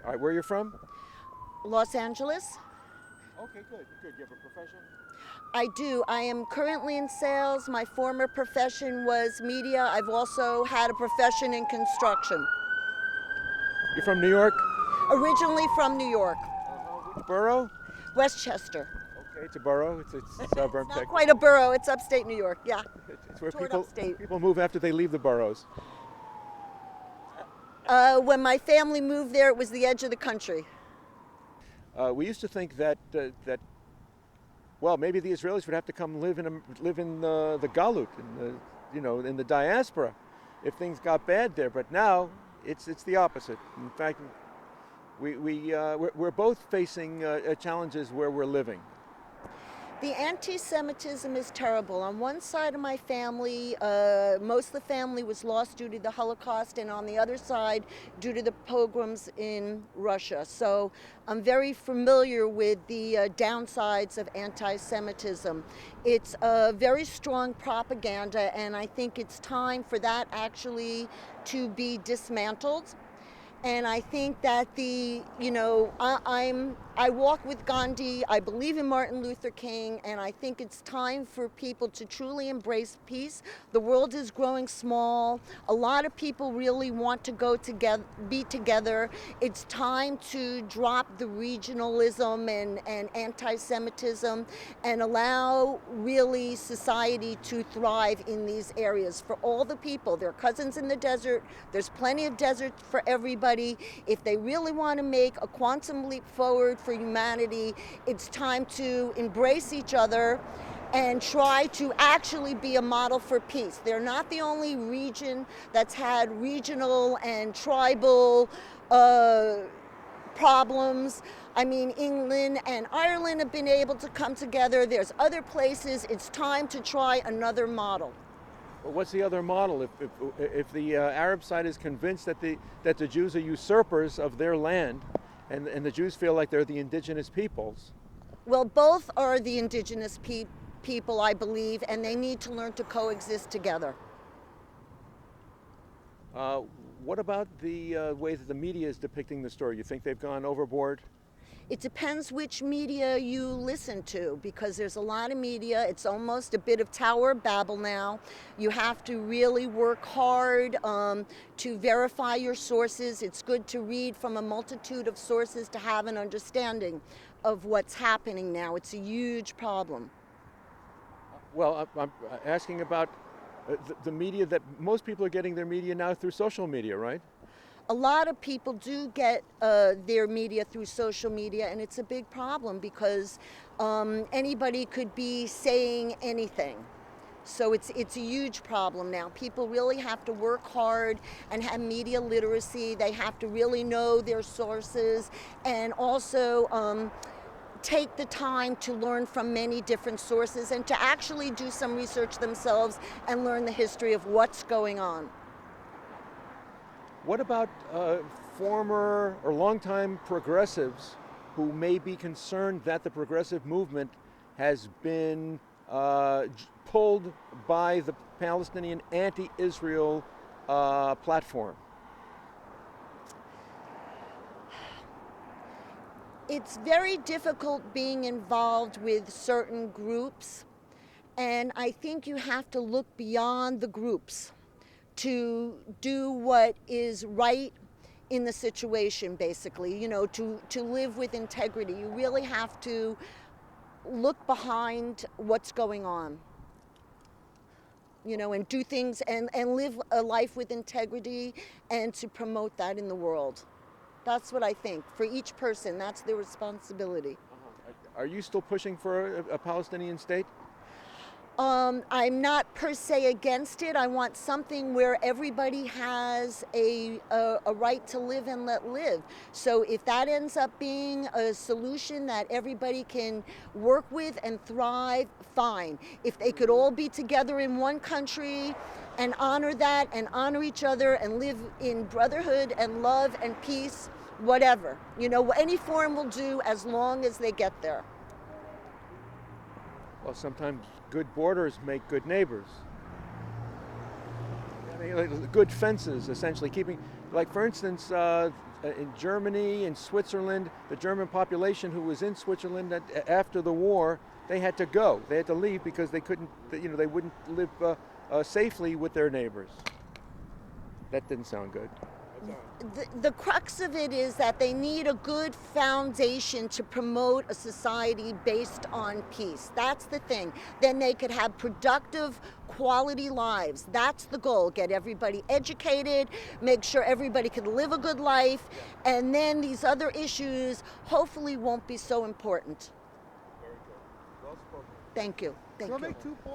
All right, where are you from? Los Angeles. Okay, good, good. You have a profession? I do. I am currently in sales. My former profession was media. I've also had a profession in construction. You're from New York? Originally from New York, Which borough? Westchester. Okay, it's a borough. It's a suburb. Not quite a borough, it's upstate New York, yeah. It's where Toward people upstate. people move after they leave the boroughs. When my family moved there, it was the edge of the country. We used to think that well, maybe the Israelis would have to come live in the galut, in the diaspora, if things got bad there. But now it's the opposite. In fact, we're both facing challenges where we're living. The anti-Semitism is terrible. On one side of my family, most of the family was lost due to the Holocaust, and on the other side, due to the pogroms in Russia. So I'm very familiar with the downsides of anti-Semitism. It's a very strong propaganda, and I think it's time for that actually to be dismantled. And I think that I walk with Gandhi, I believe in Martin Luther King, and I think it's time for people to truly embrace peace. The world is growing small. A lot of people really want to be together. It's time to drop the regionalism and anti-Semitism and allow really society to thrive in these areas for all the people. There are cousins in the desert. There's plenty of desert for everybody. If they really want to make a quantum leap forward for humanity, it's time to embrace each other and try to actually be a model for peace. They're not the only region that's had regional and tribal problems. I mean, England and Ireland have been able to come together. There's other places. It's time to try another model. Well, what's the other model? If the Arab side is convinced that the Jews are usurpers of their land, and the Jews feel like they're the indigenous peoples. Well, both are the indigenous people, I believe, and they need to learn to coexist together. What about the way that the media is depicting the story? You think they've gone overboard? It depends which media you listen to, because there's a lot of media. It's almost a bit of Tower of Babel now. You have to really work hard to verify your sources. It's good to read from a multitude of sources to have an understanding of what's happening now. It's a huge problem. Well, I'm asking about the media that most people are getting their media now through social media, right? A lot of people do get their media through social media, and it's a big problem because anybody could be saying anything. So it's a huge problem now. People really have to work hard and have media literacy. They have to really know their sources, and also take the time to learn from many different sources and to actually do some research themselves and learn the history of what's going on. What about former or longtime progressives who may be concerned that the progressive movement has been pulled by the Palestinian anti-Israel platform? It's very difficult being involved with certain groups, and I think you have to look beyond the groups to do what is right in the situation, basically, to live with integrity. You really have to look behind what's going on, and do things and live a life with integrity and to promote that in the world. That's what I think. For each person, that's their responsibility. Are you still pushing for a Palestinian state? I'm not per se against it. I want something where everybody has a right to live and let live. So if that ends up being a solution that everybody can work with and thrive, fine. If they could all be together in one country and honor that and honor each other and live in brotherhood and love and peace, whatever. Any form will do as long as they get there. Well, sometimes good borders make good neighbors. I mean, like good fences, essentially keeping, like for instance, in Germany and Switzerland, the German population who was in Switzerland after the war, they had to go. They had to leave because they couldn't, they wouldn't live safely with their neighbors. That didn't sound good. The crux of it is that they need a good foundation to promote a society based on peace. That's the thing. Then they could have productive, quality lives. That's the goal. Get everybody educated, make sure everybody can live a good life, and then these other issues hopefully won't be so important. Very good. Well spoken. Thank you. Thank So I'll you. make 2 points.